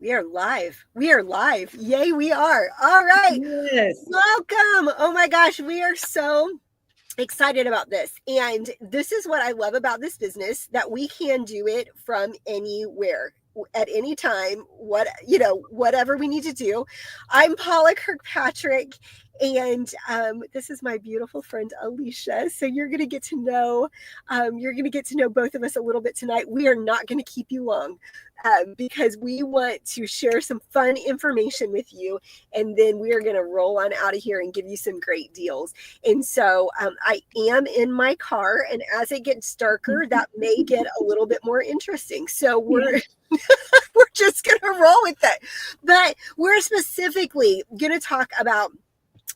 We are live. We are live. Yay, we are. All right. Yes. Welcome. Oh my gosh, we are so excited about this. And this is what I love about this business, that we can do it from anywhere at any time, whatever we need to do. I'm Paula Kirkpatrick, and this is my beautiful friend Alicia. So you're going to get to know both of us a little bit tonight. We are not going to keep you long, because we want to share some fun information with you, and then we are going to roll on out of here and give you some great deals. And so I am in my car, and as it gets darker, that may get a little bit more interesting. So we're just going to roll with it. But we're specifically going to talk about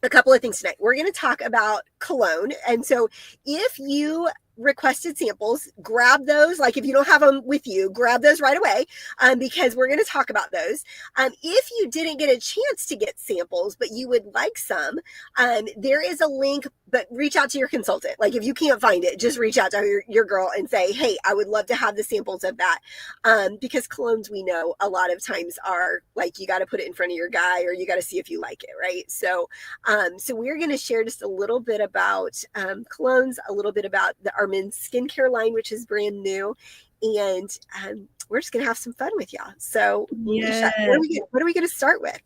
a couple of things tonight. We're going to talk about cologne. And so if you requested samples, grab those. Like if you don't have them with you, grab those right away, because we're going to talk about those. If you didn't get a chance to get samples, but you would like some, there is a link, but reach out to your consultant. Like if you can't find it, just reach out to your girl and say, hey, I would love to have the samples of that. Because colognes, we know a lot of times are like, you got to put it in front of your guy, or you got to see if you like it. Right. So we're going to share just a little bit about colognes, a little bit about our men's skincare line, which is brand new. And we're just going to have some fun with y'all. So Yes. what are we going to start with?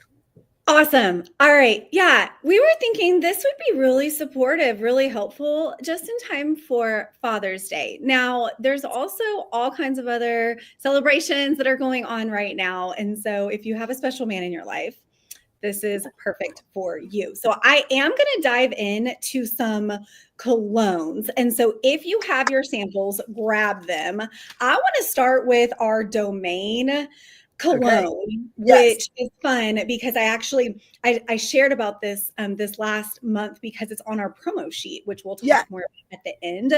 Awesome. All right. Yeah. We were thinking this would be really supportive, really helpful, just in time for Father's Day. Now, there's also all kinds of other celebrations that are going on right now. And so if you have a special man in your life, this is perfect for you. So I am going to dive into some colognes. And so if you have your samples, grab them. I want to start with our Domaine cologne, which is fun because I shared about this this last month because it's on our promo sheet, which we'll talk more about at the end.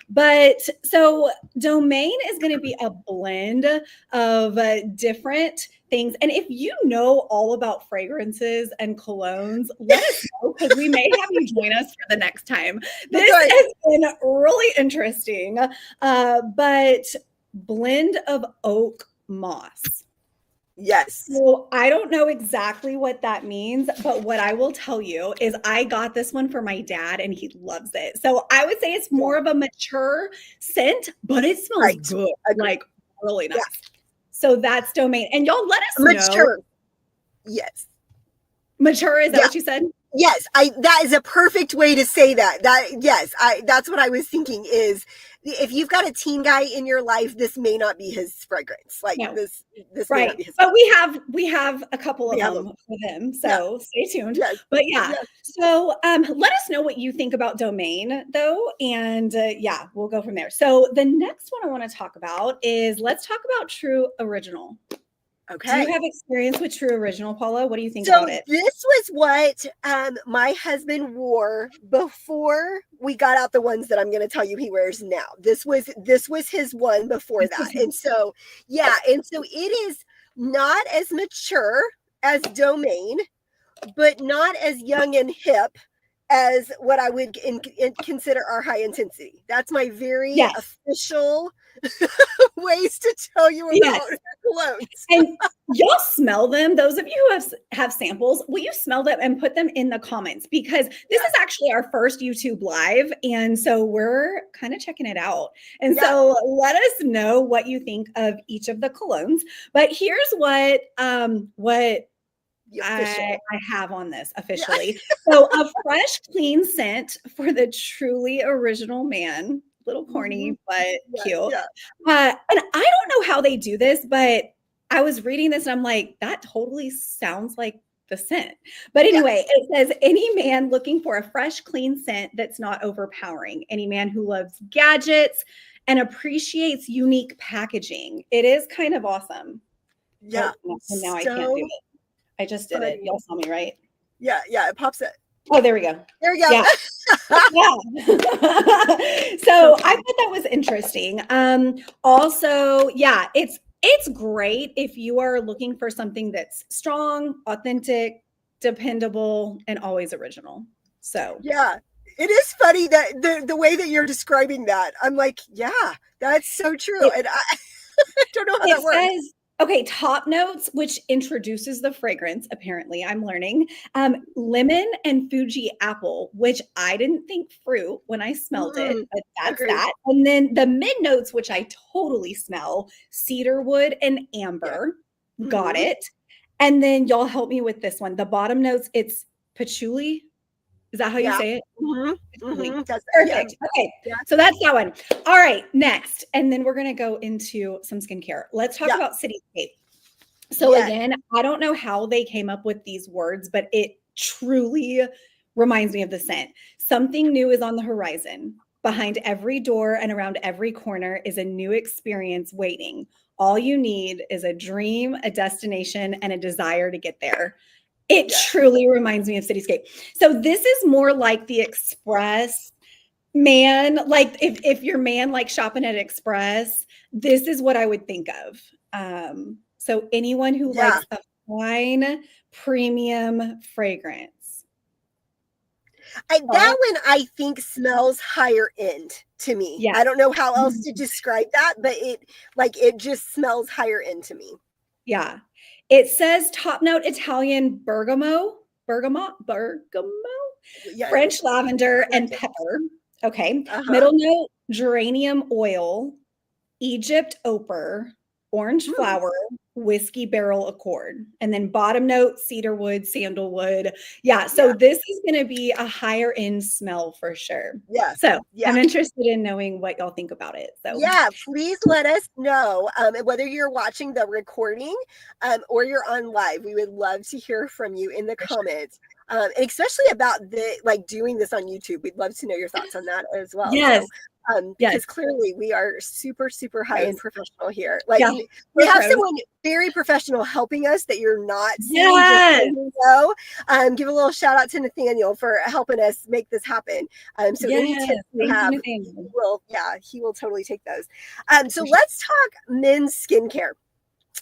But so Domaine is going to be a blend of different things. And if you know all about fragrances and colognes, let us know, because we may have you join us for the next time. This has been really interesting. But blend of oak moss. Yes. So I don't know exactly what that means, but what I will tell you is I got this one for my dad and he loves it. So I would say it's more of a mature scent, but it smells good, like really nice. Yeah. So that's Domaine. And y'all let us know. Yes. Mature, is that what you said? Yes, that is a perfect way to say that. That's what I was thinking is, if you've got a teen guy in your life, this may not be his fragrance. Like this may not be his fragrance. But we have a couple of them for him. So stay tuned. Yes. But so let us know what you think about Domaine though. And we'll go from there. So the next one I want to talk about is, let's talk about True Original. Okay. Do you have experience with True Original, Paula? What do you think about it? This was what my husband wore before we got out the ones that I'm going to tell you he wears now. This was his one before that. And so, it is not as mature as Domaine, but not as young and hip as what I would consider our high intensity. That's my very official ways to tell you about colognes. And y'all smell them. Those of you who have samples, will you smell them and put them in the comments? Because this is actually our first YouTube live. And so we're kind of checking it out. And so let us know what you think of each of the colognes. But here's what I have on this officially. So a fresh, clean scent for the truly original man. Little corny, but cute. And I don't know how they do this, but I was reading this and I'm like, that totally sounds like the scent. But anyway, it says, any man looking for a fresh, clean scent that's not overpowering. Any man who loves gadgets and appreciates unique packaging. It is kind of awesome. Yeah. And now I can't do it. I just did it. Y'all saw me, right? Yeah. It pops it. Oh, there we go. Yeah. So I thought that was interesting. Also, it's great if you are looking for something that's strong, authentic, dependable, and always original. So it is funny that the way that you're describing that, I'm like, that's so true. And I don't know how that works. Okay, top notes, which introduces the fragrance, apparently, I'm learning. Lemon and Fuji apple, which I didn't think fruit when I smelled it, but that's Agreed. that. And then the mid notes, which I totally smell, cedarwood and Yeah. amber. Got it. And then y'all help me with this one. The bottom notes, it's patchouli. Is that how you Yeah. say it? Patchouli. That's Perfect. Okay. Yeah. So that's that one. All right. Next. And then we're going to go into some skincare. Let's talk Yeah. about Cityscape. So Yes. again, I don't know how they came up with these words, but it truly reminds me of the scent. Something new is on the horizon. Behind every door and around every corner is a new experience waiting. All you need is a dream, a destination, and a desire to get there. It truly reminds me of Cityscape. So this is more like the Express man. Like if your man likes shopping at Express, this is what I would think of. So anyone who likes a fine premium fragrance. That one I think smells higher end to me. Yeah. I don't know how else to describe that, but it just smells higher end to me. Yeah. It says top note Italian bergamot, Yeah. French lavender and pepper. Okay. Middle note geranium oil, Egypt ochre, orange flower, whiskey barrel accord, and then bottom note cedarwood, sandalwood. Yeah, so this is going to be a higher end smell for sure. Yeah. So I'm interested in knowing what y'all think about it. So yeah, please let us know whether you're watching the recording or you're on live. We would love to hear from you in the comments. And especially about doing this on YouTube. We'd love to know your thoughts on that as well. Yes. So, because clearly we are super, super high-end professional here. We have someone very professional helping us that you're not seeing. Yes. Give a little shout out to Nathaniel for helping us make this happen. So any tips you have, he will totally take those. So let's talk men's skincare.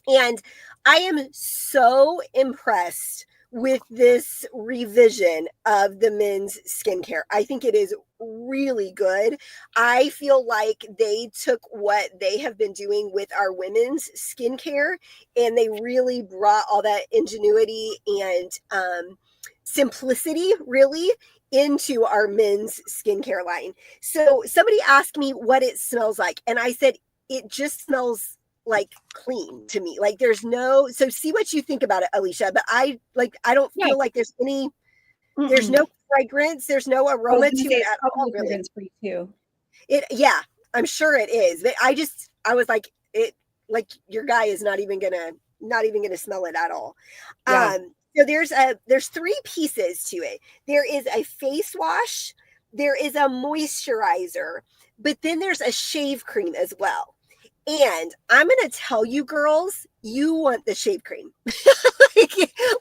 And I am so impressed with this revision of the men's skincare. I think it is really good. I feel like they took what they have been doing with our women's skincare and they really brought all that ingenuity and simplicity really into our men's skincare line. So somebody asked me what it smells like, and I said it just smells like clean to me. Like there's no, so see what you think about it, Alicia, but I don't feel like there's any there's no fragrance, there's no aroma to it at all, really. For you too. I'm sure it is, but I was like, your guy is not even gonna smell it at all. So there's three pieces to it. There is a face wash, there is a moisturizer, but then there's a shave cream as well. And I'm going to tell you girls, you want the shave cream.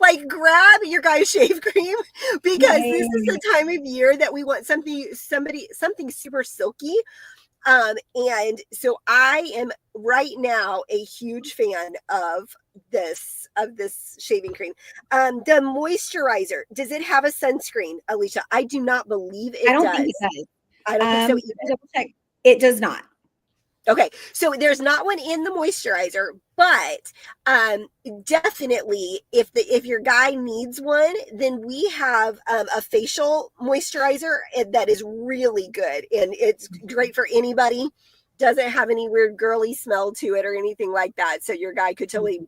like grab your guy's shave cream because this is the time of year that we want something super silky. And so I am right now a huge fan of this shaving cream. The moisturizer, does it have a sunscreen, Alicia? I do not believe it does. I don't think it does. I don't think so either. Double check. It does not. Okay, so there's not one in the moisturizer, but definitely if your guy needs one, then we have a facial moisturizer that is really good and it's great for anybody. Doesn't have any weird girly smell to it or anything like that. So your guy could totally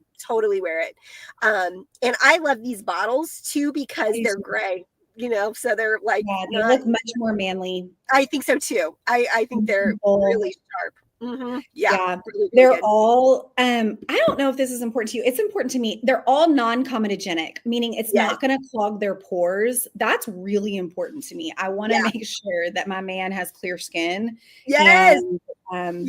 wear it. And I love these bottles too because they're gray. So they're like they look much more manly. I think so too. I think they're really sharp. Really they're good. All I don't know if this is important to you. It's important to me. They're all non-comedogenic, meaning it's not going to clog their pores. That's really important to me. I want to make sure that my man has clear skin. So definitely. And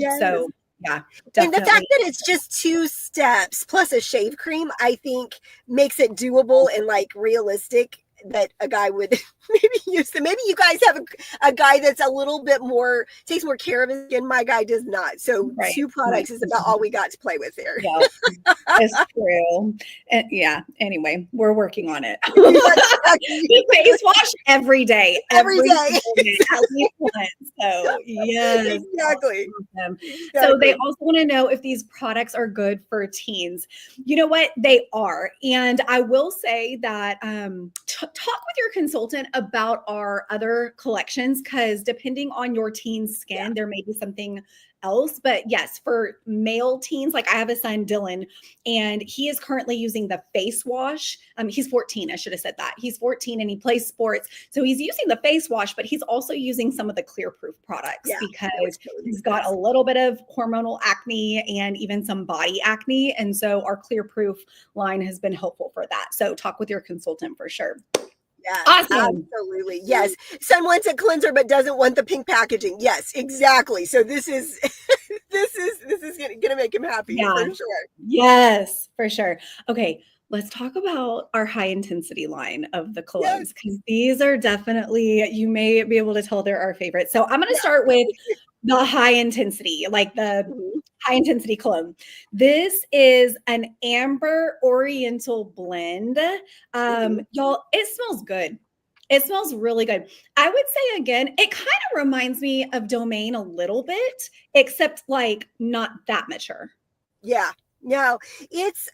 the fact that it's just 2 steps plus a shave cream, I think makes it doable and like realistic that a guy would maybe use them. Maybe you guys have a guy that's a little bit more, takes more care of his skin. My guy does not. So Right. 2 products is about all we got to play with there. Yeah, it's true. And yeah, anyway, we're working on it. We face wash every day. Every day. single day, at least once. So yes. Exactly. So they also want to know if these products are good for teens. You know what? They are. And I will say that talk with your consultant about our other collections, because depending on your teen's skin, there may be something else. But yes, for male teens, like I have a son, Dylan, and he is currently using the face wash. He's 14. I should have said that. He's 14 and he plays sports. So he's using the face wash, but he's also using some of the Clear Proof products because he's got a little bit of hormonal acne and even some body acne. And so our Clear Proof line has been helpful for that. So talk with your consultant for sure. Yeah, awesome. Absolutely. Yes. Son wants a cleanser but doesn't want the pink packaging. Yes, exactly. So this is this is gonna make him happy for sure. Yes, for sure. Okay, let's talk about our high intensity line of the colognes, because these are definitely, you may be able to tell they're our favorite. So I'm going to start with the high intensity, like the high intensity cologne. This is an amber oriental blend. Y'all, it smells good. It smells really good. I would say, again, it kind of reminds me of Domain a little bit, except like not that mature. Yeah. No, it's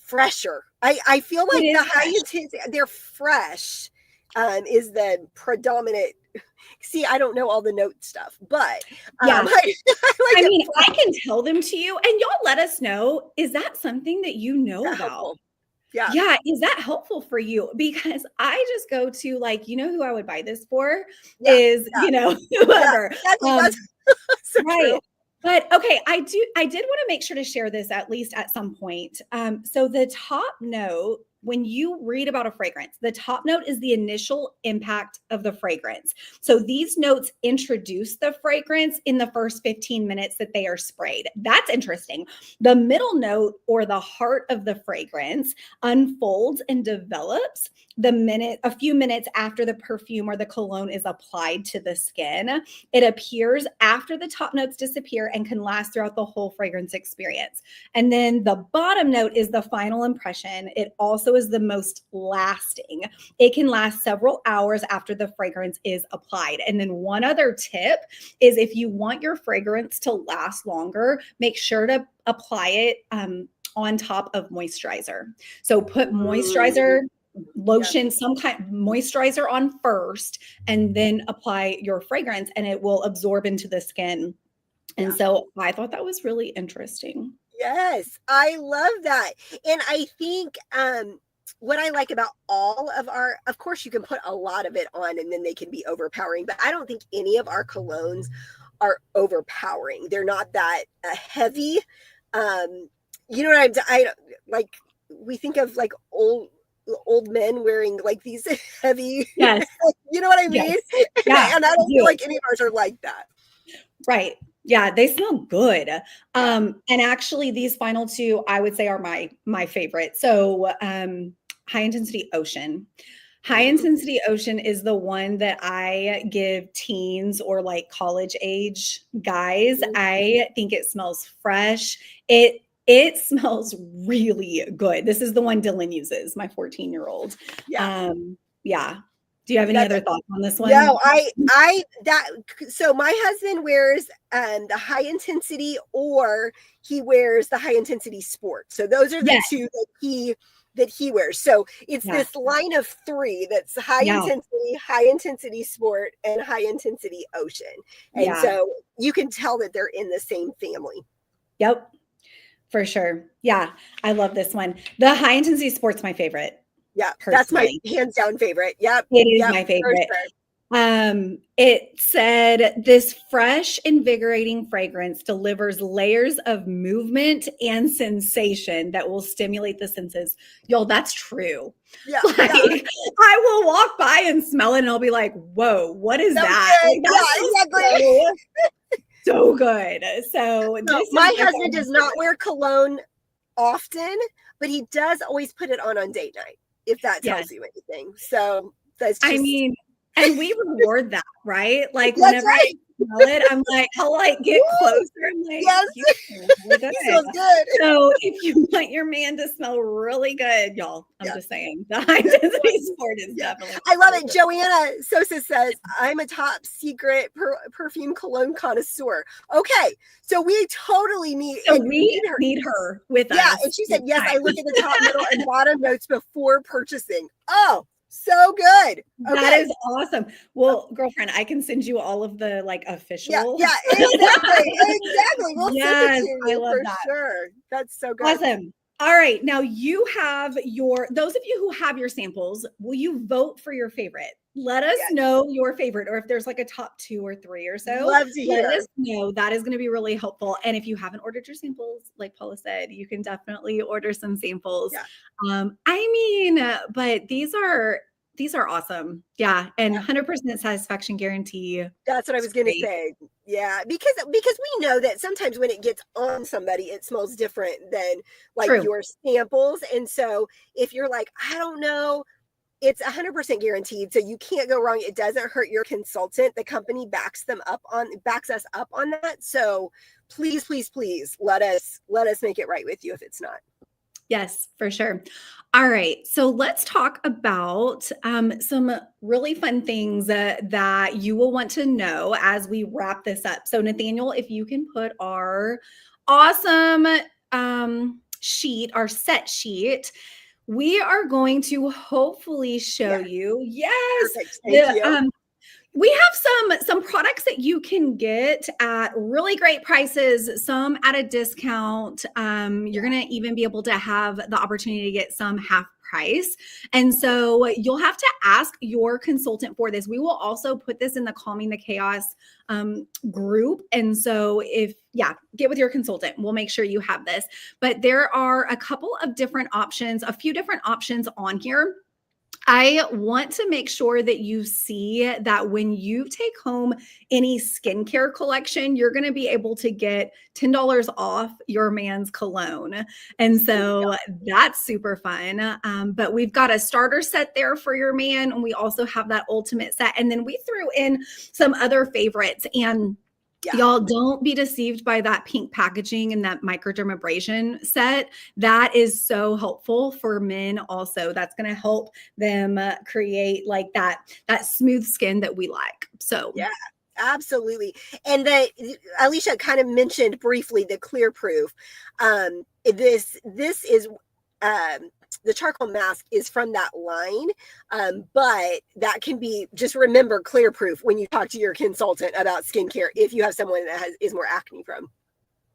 fresher. I feel like the high intensity, they're fresh, is the predominant. See, I don't know all the note stuff, but I mean, I can tell them to you, and y'all let us know. Is that something that you know about? Helpful. Yeah. Yeah. Is that helpful for you? Because I just go to, like, you know who I would buy this for is, you know, whoever. That's so right. True. But okay, I did want to make sure to share this at least at some point. So the top note, when you read about a fragrance, the top note is the initial impact of the fragrance. So these notes introduce the fragrance in the first 15 minutes that they are sprayed. That's interesting. The middle note, or the heart of the fragrance, unfolds and develops a few minutes after the perfume or the cologne is applied to the skin. It appears after the top notes disappear and can last throughout the whole fragrance experience. And then the bottom note is the final impression. It also is the most lasting. It can last several hours after the fragrance is applied. And then one other tip is, if you want your fragrance to last longer, make sure to apply it on top of moisturizer. So put moisturizer, lotion, some kind of moisturizer on first, and then apply your fragrance, and it will absorb into the skin. And so I thought that was really interesting. Yes, I love that. And I think what I like about all of our, of course, you can put a lot of it on and then they can be overpowering, but I don't think any of our colognes are overpowering. They're not that heavy. You know what I like, we think of like old men wearing like these heavy, you know what I mean? Yeah. And I don't feel like any of ours are like that. Right. Yeah, they smell good. And actually these final two, I would say, are my favorite. So High Intensity Ocean. High Intensity Ocean is the one that I give teens or like college age guys. I think it smells fresh. It smells really good. This is the one Dylan uses, my 14-year-old. Yeah. Do you have any other thoughts on this one? No, so my husband wears the High Intensity, or he wears the High Intensity Sport. So those are the two that he wears. So it's this line of 3 that's High Intensity Sport, and High Intensity Ocean. And so you can tell that they're in the same family. Yep, for sure. Yeah, I love this one. The High Intensity Sport's my favorite. Yeah, that's my hands down favorite. Yep. It is my favorite. Sure. It said, this fresh, invigorating fragrance delivers layers of movement and sensation that will stimulate the senses. Y'all, that's true. Yeah. I will walk by and smell it and I'll be like, whoa, what is that? Exactly. So good. So my husband does not wear cologne often, but he does always put it on date night. if that Yes. tells you anything. So that's I just mean, and we reward that, right? Like that's whenever I right. smell it, I'm like, I'll like get Woo! closer. I'm like, Yes, you smell really good. it smells good. So if you want your man to smell really good, y'all, I'm Yeah. just saying the high intensity sport is Yeah. definitely I love really it. good. Joanna Sosa says, I'm a top secret perfume cologne connoisseur. Okay. So we totally need, So and we need her. need her with Yeah. us. And she this said, yes, I time. look at the top, middle, and bottom notes before purchasing. Oh, so good. That Okay. is awesome. Well, girlfriend, I can send you all of the like Yeah. official. Yeah. Exactly. Exactly. We'll send it Yes, to I you love for that. sure. That's so good. Awesome. All right. Now you have those of you who have your samples, will you vote for your favorite? Let us Yes. know your favorite, or if there's like a top 2 or 3 or so, Love to let hear. us know. That is going to be really helpful. And if you haven't ordered your samples, like Paula said, you can definitely order some samples. Yeah. I mean, but these are awesome. Yeah. And 100% satisfaction guarantee. That's what I It's was going to great. say. Yeah, because we know that sometimes when it gets on somebody, it smells different than like True. your samples. And so if you're like, I don't know, it's 100% guaranteed, so you can't go wrong. It doesn't hurt your consultant. The company backs us up on that. So please, please, please let us make it right with you if it's not. Yes, for sure. All right. So let's talk about some really fun things that you will want to know as we wrap this up. So, Nathaniel, if you can put our awesome sheet, our set sheet, we are going to hopefully show Yeah, you. Yes. perfect. Thank The you. we have some products that you can get at really great prices, some at a discount. You're going to even be able to have the opportunity to get some half price. And so you'll have to ask your consultant for this. We will also put this in the Calming the Chaos group. And so get with your consultant. We'll make sure you have this. But there are a couple of different options, a few different options on here. I want to make sure that you see that when you take home any skincare collection, you're going to be able to get $10 off your man's cologne. And so that's super fun. But we've got a starter set there for your man. And we also have that ultimate set. And then we threw in some other favorites. And y'all, don't be deceived by that pink packaging and that microdermabrasion set. That is so helpful for men also. That's going to help them create like that smooth skin that we like. So yeah, absolutely. And that Alicia kind of mentioned briefly the Clear Proof. This is the charcoal mask is from that line, but that can be, just remember Clear Proof when you talk to your consultant about skincare if you have someone that is more acne prone.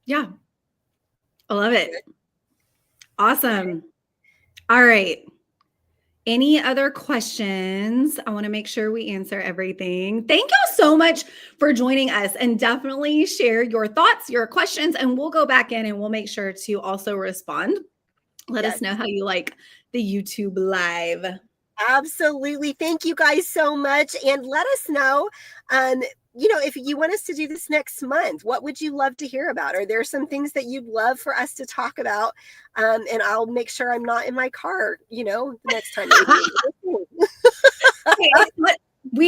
Yeah, I love it. Awesome. All right. Any other questions? I want to make sure we answer everything. Thank you so much for joining us, and definitely share your thoughts, your questions, and we'll go back in and we'll make sure to also respond. Let us know how you like the YouTube live. Absolutely. Thank you guys so much. And let us know, if you want us to do this next month, what would you love to hear about? Are there some things that you'd love for us to talk about? And I'll make sure I'm not in my car, the next time.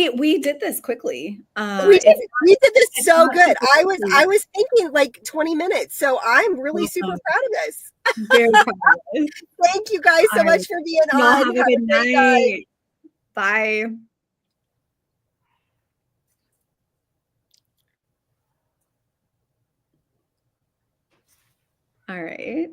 We did this quickly. We did this so good. I quickly. was thinking like 20 minutes. So I'm really super proud of this. Very proud of it. Thank you guys so much for being Y'all on. have a good night. Bye. All right.